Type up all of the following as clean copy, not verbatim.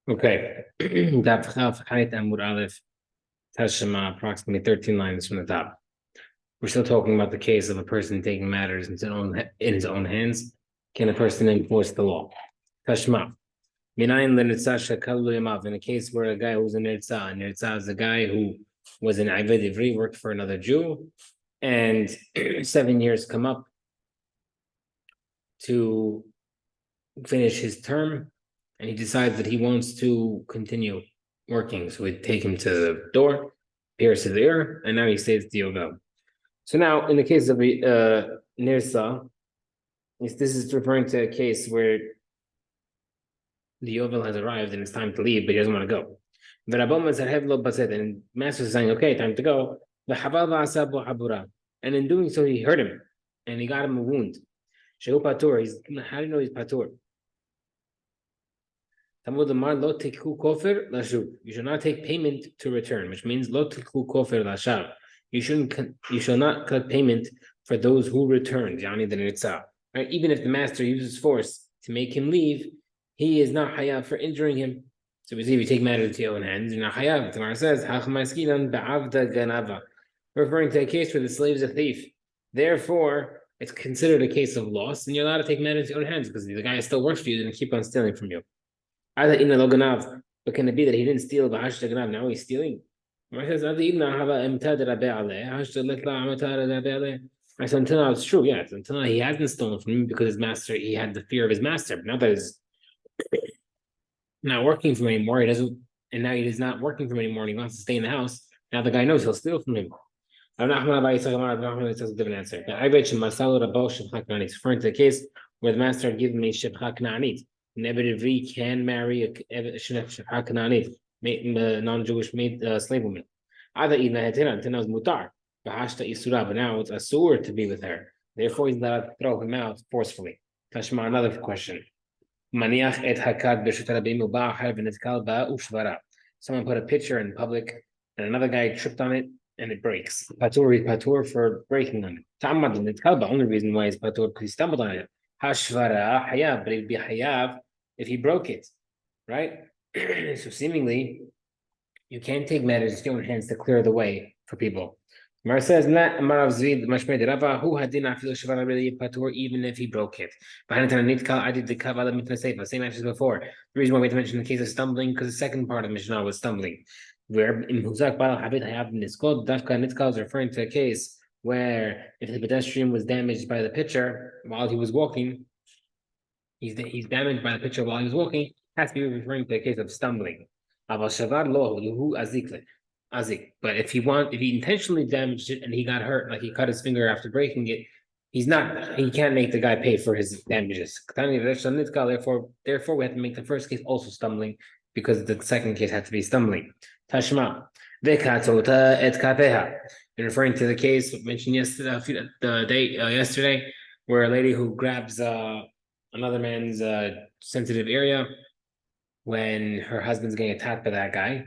Okay. Daf Chaf Chait Amud Aleph Tashema, approximately 13 lines from the top. We're still talking about the case of a person taking matters in his own hands. Can a person enforce the law? Tashma. Minayin Lenitza Shakalu Yamav. In a case where a guy who's a Nirtza is a guy who was an Ived Ivri, worked for another Jew, and 7 years come up to finish his term, and he decides that he wants to continue working. So we take him to the door, pierce his ear, and now he stays the Yovel. So now, in the case of Nirsa, this is referring to a case where the Yovel has arrived and it's time to leave, but he doesn't want to go. And master is saying, okay, time to go. And in doing so, he hurt him and he got him a wound. How do you know he's patur? You should not take payment to return, which means you shall not collect payment for those who returned. Right? Even if the master uses force to make him leave, he is not hayav for injuring him. So we see if you take matters into your own hands, you're not hayav. Tamar says, referring to a case where the slave is a thief. Therefore, it's considered a case of loss, and you're allowed to take matters into your own hands because the guy still works for you and keep on stealing from you. But can it be that he didn't steal now he's stealing? Says, so until now it's true, yes. Until now he hasn't stolen from him because his master, he had the fear of his master. But now that he's not working for him anymore, he doesn't, and now he is not working for him anymore, and he wants to stay in the house. Now the guy knows he'll steal from him. I'm not a different answer. He's referring to the case where the master had given me shibcha kna'anit. Nebedivri can marry a shibcha kna'anit, non-Jewish slave woman. Ada ina hetina, hetina was mutar. Bahashta isura, but now it's asur to be with her. Therefore, he's allowed to throw him out forcefully. Tashma, another question. Maniach et hakad b'shut rabim u'ba'achar v'netkal ba'ushvara. Someone put a picture in public, and another guy tripped on it, and it breaks. Patur is patur for breaking on it. Ta'amad netkal, the only reason why it's patur because he stumbled on it. Hashvara hayav, but it'd be hayav if he broke it, right? So seemingly, you can't take matters into your own hands to clear the way for people. Mar says, who really patur even if he broke it. Same answer as before. The reason why we had to mention the case of stumbling, because the second part of the Mishnah was stumbling. Where Dafka is referring to a case where if the pedestrian was damaged by the pitcher while he was walking, he's damaged by the pitcher while he was walking, it has to be referring to a case of stumbling. But if he intentionally damaged it and he got hurt, like he cut his finger after breaking it, he can't make the guy pay for his damages. Therefore, we have to make the first case also stumbling because the second case had to be stumbling. Tashma. And referring to the case mentioned yesterday, where a lady who grabs another man's sensitive area when her husband's getting attacked by that guy.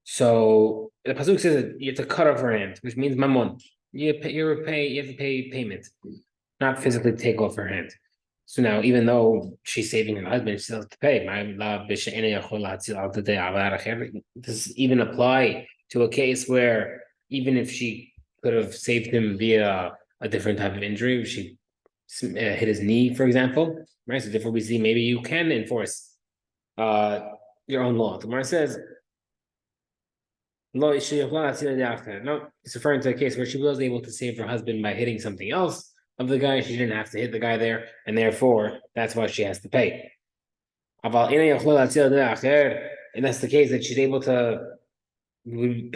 So the pasuk says that you have to cut off her hand, which means mammon. You have to pay payment, not physically take off her hand. So now, even though she's saving her husband, she still has to pay. Does even apply to a case where even if she could have saved him via a different type of injury, if she hit his knee, for example, right? So therefore, we see maybe you can enforce your own law. The Gemara says, no, it's referring to a case where she was able to save her husband by hitting something else of the guy. She didn't have to hit the guy there, and therefore that's why she has to pay. And that's the case that she's able to she would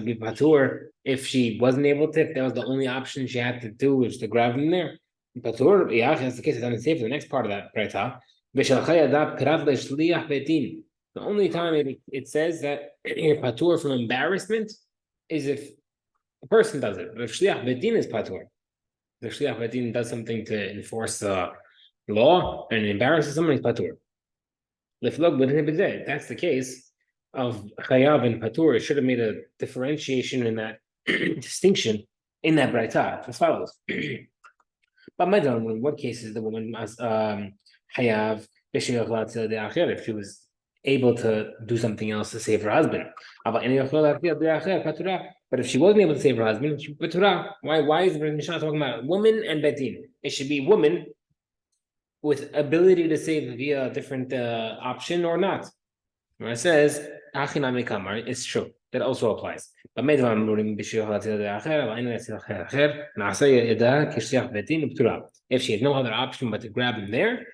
be patur if she wasn't able to, if that was the only option she had to do, was to grab him there. Patur, that's the case. It's unsafe for the next part of that Breta. The only time it says that you're patur from embarrassment is if a person does it. But if shliach bedin is patur, if shliach bedin does something to enforce the law and embarrasses someone, he's patur. If that's the case of chayav and patur, it should have made a differentiation in that distinction in that brayta as follows. But my in what cases the woman must chayav if she was able to do something else to save her husband. But if she wasn't able to save her husband, she patura. Why is the Mishnah talking about woman and betin? It should be woman with ability to save via a different option or not. Where it says achinami kamar, it's true. That also applies. But if she has no other option but to grab him there,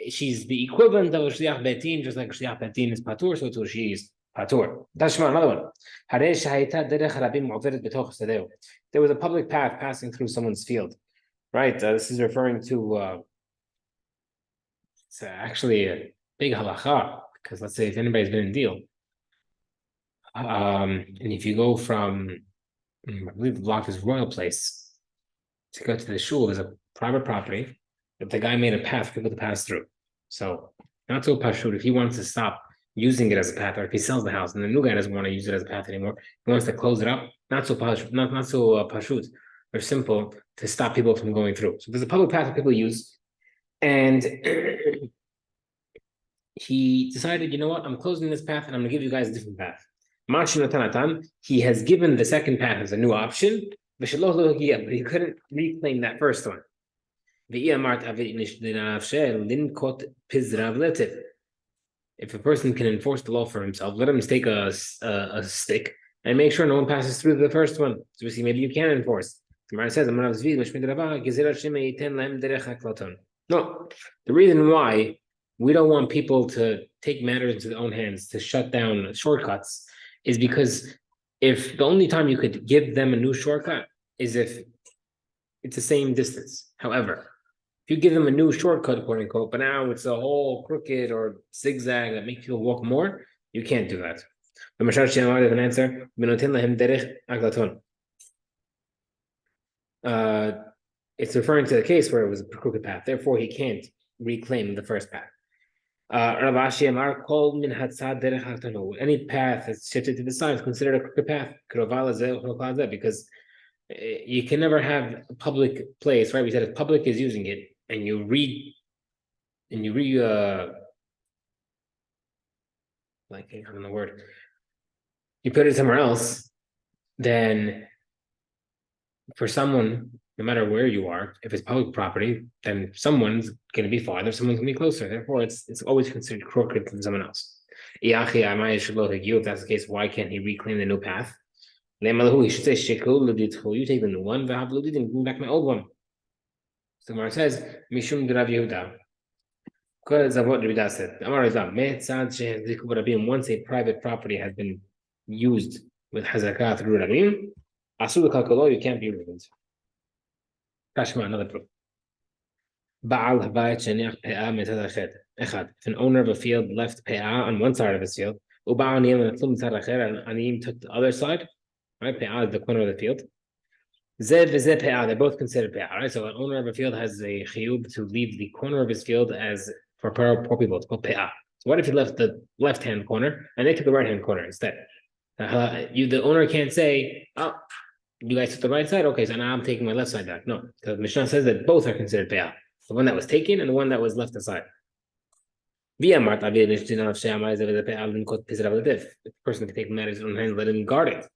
she's the equivalent of a shliach betin, just like shliach betin is patur, so too she is patur. Tashma, another one. There was a public path passing through someone's field, right? This is referring to it's actually a big halacha, because let's say if anybody's been in deal, and if you go from, I believe the block is Royal Place, to go to the shul, there's a private property that the guy made a path for people to pass through. So not so pashut. If he wants to stop using it as a path, or if he sells the house and the new guy doesn't want to use it as a path anymore, he wants to close it up. Not so pashut or simple to stop people from going through. So there's a public path that people use, and he decided, you know what, I'm closing this path and I'm going to give you guys a different path. He has given the second path as a new option, but he couldn't reclaim that first one. If a person can enforce the law for himself, let him take a stick and make sure no one passes through the first one. So we see maybe you can enforce. It says, no, the reason why we don't want people to take matters into their own hands, to shut down shortcuts, is because if the only time you could give them a new shortcut is if it's the same distance. However, if you give them a new shortcut, quote unquote, but now it's a whole crooked or zigzag that makes people walk more, you can't do that. The Mashar Shemar has an answer. It's referring to the case where it was a crooked path. Therefore, he can't reclaim the first path. Any path that's shifted to the side is considered a crooked path, because you can never have a public place, right? We said if public is using it and you like I don't know the word, you put it somewhere else, then for someone, no matter where you are, if it's public property, then someone's going to be farther, someone's going to be closer. Therefore, it's always considered crooked than someone else. If that's the case, why can't he reclaim the new path? He should say, you take the new one, and bring back my old one. So Gemara says, Mishum Rav Yehuda. Because of what Yehuda said. Once a private property has been used with Hazakah through Rabim, you can't be ruined. Tashma, another proof. If an owner of a field left pe'ah on one side of his field, and Aniyim took the other side, right? Pe'ah is the corner of the field. They're both considered pe'ah, right? So an owner of a field has a chiyub to leave the corner of his field as for poor people. It's called pe'ah. So what if he left the left-hand corner and they took the right-hand corner instead? The owner can't say, "Oh, you guys took the right side. Okay, so now I'm taking my left side back." No, the Mishnah says that both are considered pe'ah. The one that was taken and the one that was left aside. If the person can take matters in his own hands, let him guard it.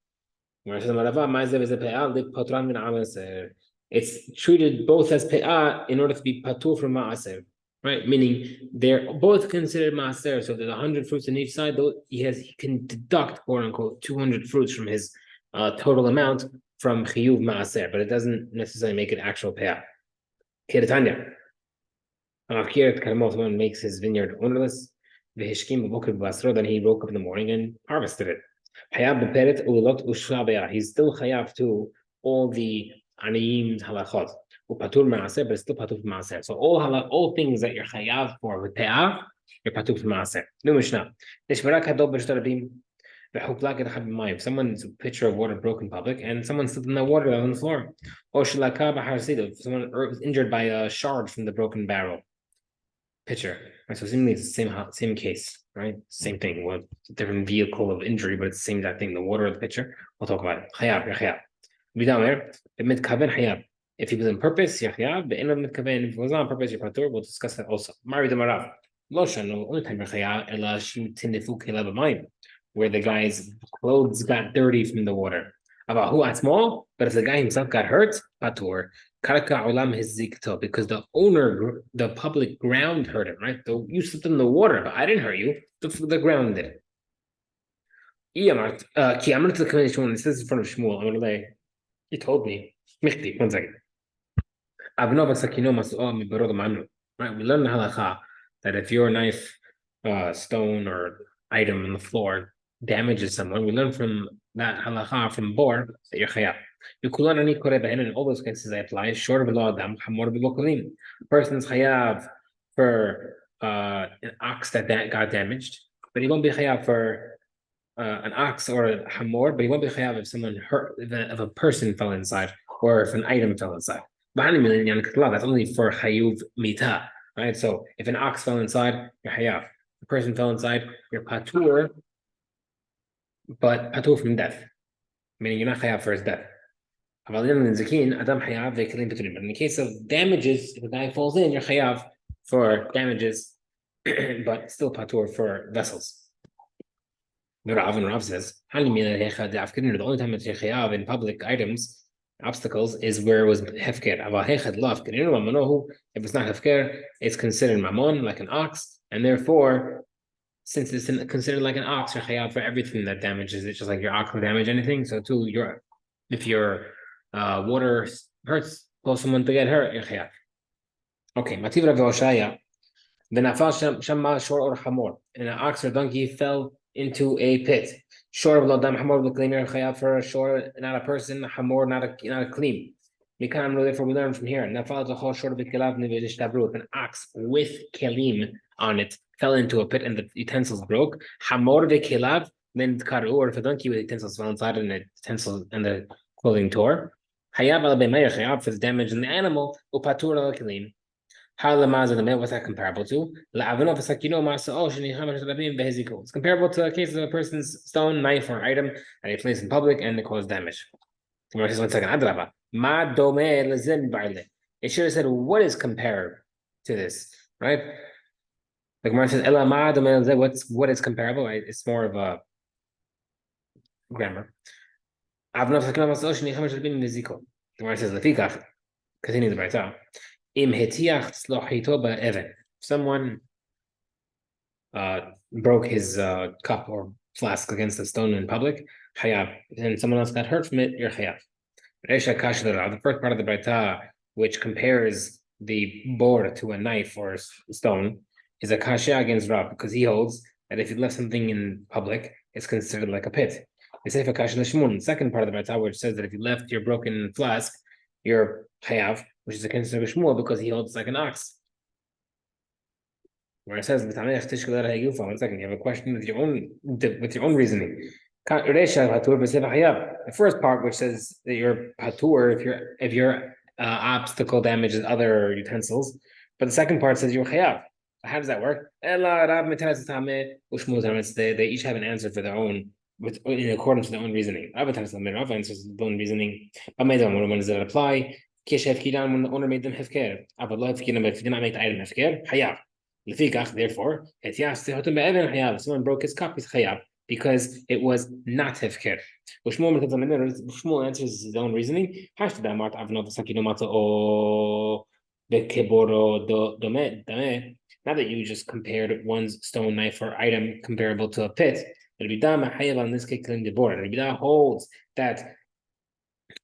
It's treated both as pe'ah in order to be patur from ma'aser, right? Meaning they're both considered ma'aser. So if there's 100 fruits on each side, he can deduct, quote unquote, 200 fruits from his total amount from chiyuv ma'aser, but it doesn't necessarily make it actual pe'ah. Kiratanya. Someone makes his vineyard ownerless, then he woke up in the morning and harvested it. He's still chayav to all the aniyim halachot. Upatur maaser, but it's still patur maaser. So all things that you're chayav for with pe'ah, you're patur maaser. New Mishnah. If someone's pitcher of water broke in public and someone slipped in that water on the floor, or if someone was injured by a shard from the broken barrel pitcher, right? So seemingly it's the same case, right? Same thing. Well, it's a different vehicle of injury, but it's the same exact thing. The water of the pitcher. We'll talk about it. Chayav. If he was on purpose, chayav. If it was not on purpose, you're patur. We'll discuss that also. Only time you're chayav, ela shu tindifu kelev b'mayim, where the guy's clothes got dirty from the water. About who small, but if the guy himself got hurt, patur. Karaka olam hizikto, because the owner, the public ground hurt him, right? You slipped in the water, but I didn't hurt you. The ground did. Ki amart the commission when it says in front of Shmuel, I'm gonna lay. He told me. Michti, 1 second. Right, we learn the halacha that if your knife, stone, or item on the floor damages someone, we learn from that halacha from Bor that you're chayav. In all those cases, I apply short of a law dam hamor b'lokalim. A person's chayav for an ox that got damaged, but he won't be chayav for an ox or a hamor, but he won't be chayav if someone hurt, if a person fell inside or if an item fell inside. That's only for chayuv mita, right? So if an ox fell inside, you're hayav. A person fell inside, you're patur, but patur from death, meaning you're not hayav for his death. But in the case of damages, if a guy falls in, you're hayav for damages, but still patur for vessels. The Rav says, the only time that you're chayav in public items, obstacles, is where it was hefker. If it's not hefker, it's considered mamon, like an ox, and therefore, since it's considered like an ox, you're chayav for everything that damages it, just like your ox will damage anything. So too, if your water hurts, cause someone to get hurt, you're chayav. Okay, mativ Rav Hoshaya, v'nafal shama shor or hamor, and an ox or donkey fell into a pit. Shor of lodam hamor l'kleim chayav for a shor, not a person, hamor not a kleim. Therefore, we learn from here. If an ox with kelim on it fell into a pit and the utensils broke, hamor v'kelav, then karu, or if a donkey with utensils fell inside and the utensils and the clothing tore, chayav al b'meir chayav for the damage in the animal, upatur al kelim. What's that comparable to? It's comparable to a case of a person's stone, knife, or item that he placed in public and it caused damage. 1 second. It should have said, what is comparable to this? Right? The Gemara says, what is comparable? Right? It's more of a grammar. The Gemara says, continue the Baita. Someone broke his cup or flask against a stone in public, hayav, and someone else got hurt from it, you're hayav. The first part of the Baita, which compares the bor to a knife or a stone, is a kasha against Rab, because he holds that if you left something in public, it's considered like a pit. The second part of the Baita, which says that if you left your broken flask, you're hayav, which is against Rabbi Shmuel because he holds like an ox. Where it says, 1 second, you have a question with your own reasoning. The first part, which says that you're patur if your obstacle damages other utensils, but the second part says you're chayav. How does that work? They each have an answer for their own, in accordance with their own reasoning. Rav answers their own reasoning. When does it apply? When the owner made them hefker. If he did not make the item hefker, hayav. Therefore, someone broke his cup, he's chayav, because it was not hefker. Shmuel answers his own reasoning. Not that you just compared one's stone, knife, or item comparable to a pit. In this case, Rabbi holds that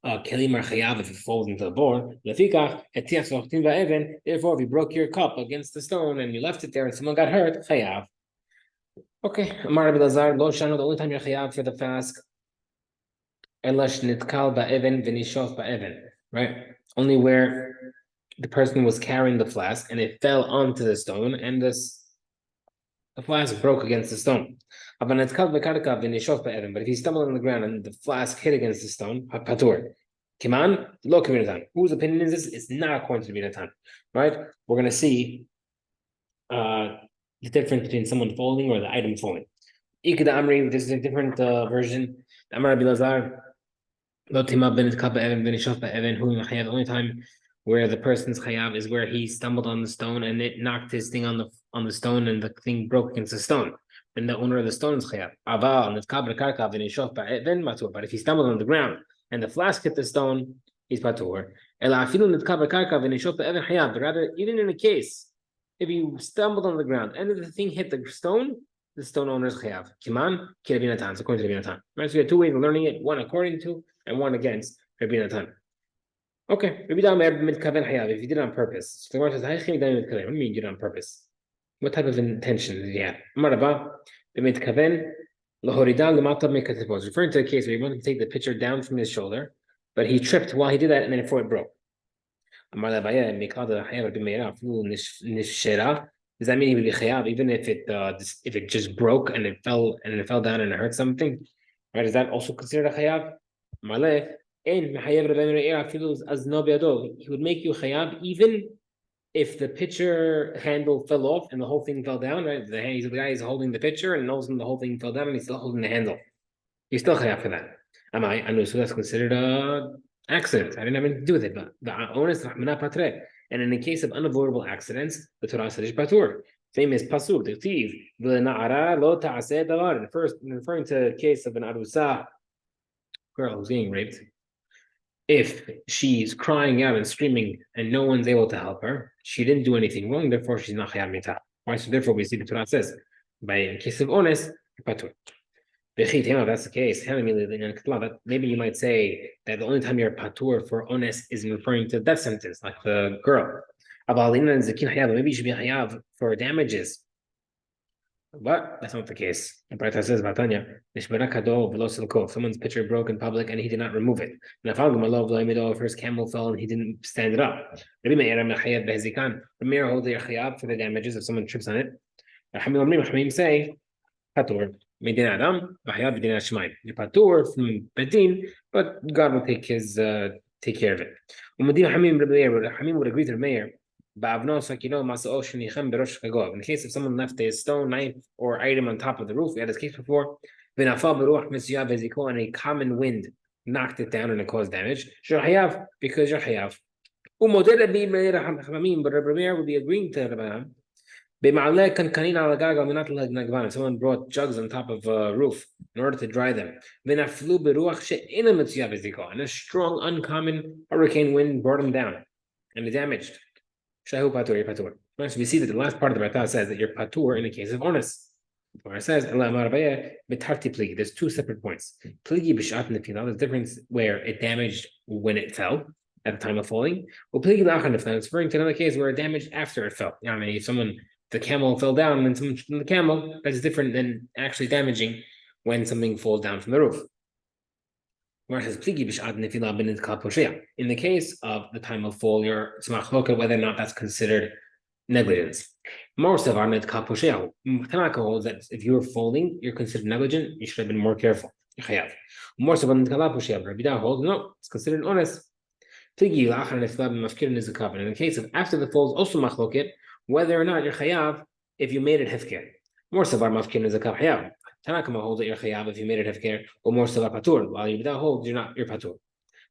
kelim are chayav if it falls into the bor. Therefore, if you broke your cup against the stone and you left it there and someone got hurt, chayav. Okay, Amar Rabbi Lazar, lo shano, the only time you're chayav for the fast, elash nitkal ba'even v'nishof ba'even, right? Only where the person was carrying the flask and it fell onto the stone and the flask broke against the stone. But if he stumbled on the ground and the flask hit against the stone, patur. Kiman, lo kibinatan. Whose opinion is this? It's not according to Binatan, right? We're going to see the difference between someone falling or the item falling. Ikeda Amri, this is a different version. Amar Rabbi Lazar, lo tima ben kaba even v'nishof ba'even hu chayav. The only time where the person's chayav is where he stumbled on the stone and it knocked his thing on the on the stone and the thing broke against the stone. And the owner of the stone is chayav. But if he stumbled on the ground and the flask hit the stone, he's patur. But rather, even in a case, if you stumbled on the ground and the thing hit the stone owner is chayav. Kiman, Rabbi Natan, according to Rabbi Natan. Right, so we have two ways of learning it, one according to and one against Rabbi Natan. Okay, Rabbi Natan mitkaven chayav, if you did it on purpose. So the Gemara says, what do you mean you did it on purpose? What type of intention did he have? Maraba, mitkaven lahorida lemata mekatipos, referring to a case where he wanted to take the pitcher down from his shoulder, but he tripped while he did that and then before it broke. Does that mean he would be chayav even if it just broke and it fell down and it hurt something? Right? Is that also considered a chayav? He would make you chayav even if the pitcher handle fell off and the whole thing fell down. Right? The guy is holding the pitcher and knows the whole thing fell down and he's still holding the handle. He's still chayav for that. I know, so that's considered a accident. I didn't have anything to do with it, but the onus rahmana patre. And in the case of unavoidable accidents, the Torah says patur. Famous pasuk, the thief, v'na'ara lo ta'aseh davar. First, referring to the case of an arusa girl who's getting raped. If she's crying out and screaming and no one's able to help her, she didn't do anything wrong, therefore she's not chayav mitah. Why? So therefore we see the Torah says, in case of onus, patur. If that's the case, maybe you might say that the only time you're patur for ones is referring to death sentence, like the girl. Maybe you should be hayav for damages. But that's not the case. The Braita says, if someone's pitcher broke in public and he did not remove it. If his camel fell and he didn't stand it up. Ramir holds their chayav for the damages if someone trips on it. Hamim say, patur. Medina Adam, Medina Shemaim. You're patur from Bedin, but God will take care of it. Hamim would agree to the mayor. In the case if someone left a stone, knife, or item on top of the roof, we had this case before, and a common wind knocked it down and it caused damage. Because you're hayav. But Rabbi Meir would be agreeing to Rabbanam. If someone brought jugs on top of a roof in order to dry them, and a strong, uncommon hurricane wind brought them down and it damaged. So we see that the last part of the Braita says that you're patur in the case of onus. It says there's two separate points. There's a difference where it damaged when it fell at the time of falling. It's referring to another case where it damaged after it fell. If the camel fell down and someone tripped on the camel, that's different than actually damaging when something falls down from the roof. Where it says in the case of the time of fall, you're tzmachloka whether or not that's considered negligence. Tanaka holds that if you were falling, you're considered negligent, you should have been more careful. Rabbi holds no, it's considered honest. In the case of after the fall, also machloket, whether or not you're chayav if you made it hefker. More savar mafkin is a kav chayav. Tanakama holds that you're chayav if you made it hefker, or more savar patur. While Yehuda holds you're patur.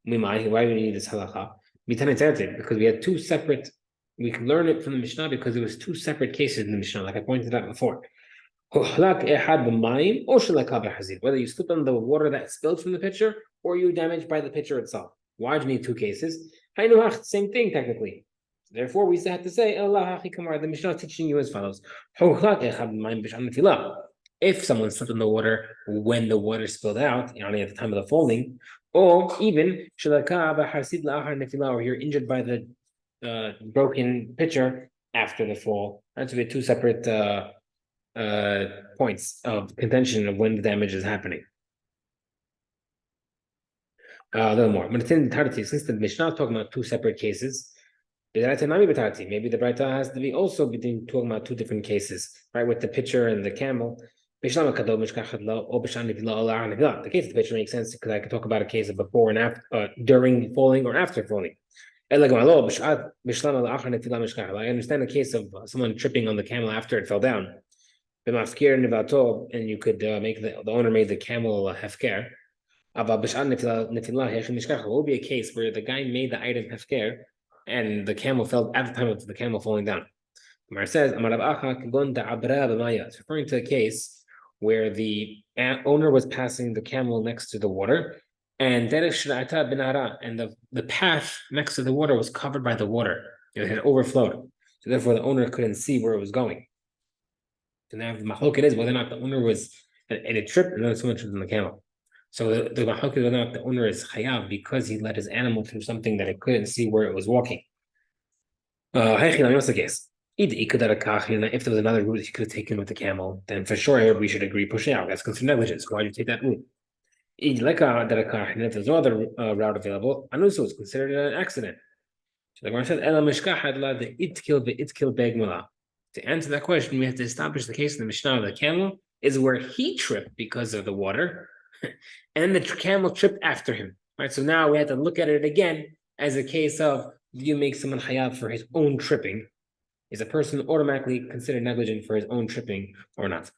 Why do we need this halacha? Because we had two separate. We can learn it from the Mishnah because there was two separate cases in the Mishnah, like I pointed out before. Whether you slipped on the water that spilled from the pitcher, or you damaged by the pitcher itself. Why do you need two cases? Same thing technically. Therefore, we have to say, the Mishnah is teaching you as follows. If someone slipped in the water when the water spilled out, at the time of the falling, or even or you're injured by the broken pitcher after the fall. That's be two separate points of contention of when the damage is happening. A little more. Since the Mishnah is talking about two separate cases, maybe the Braita has to be also talking about two different cases, right? With the pitcher and the camel. The case of the pitcher makes sense because I can talk about a case of before and after, during falling or after falling. I understand the case of someone tripping on the camel after it fell down. And you could make the owner made the camel hefker. What would be a case where the guy made the item hefker and the camel fell at the time of the camel falling down? Gemara says, it's referring to a case where the owner was passing the camel next to the water, and the path next to the water was covered by the water. It had overflowed. So therefore the owner couldn't see where it was going. So now the mahloket is whether or not the owner was in a trip and then someone tripped on the camel. So the mahloket is whether or not the owner is chayav because he led his animal through something that it couldn't see where it was walking. What's the case? If there was another route he could have taken with the camel, then for sure we should agree pushing out. That's considered negligence. Why did you take that route? And if there's no other route available, anuso is considered an accident. So the Gemara said, to answer that question, we have to establish the case in the Mishnah of the camel is where he tripped because of the water, and the camel tripped after him. Right. So now we have to look at it again as a case of do you make someone hayav for his own tripping? Is a person automatically considered negligent for his own tripping or not?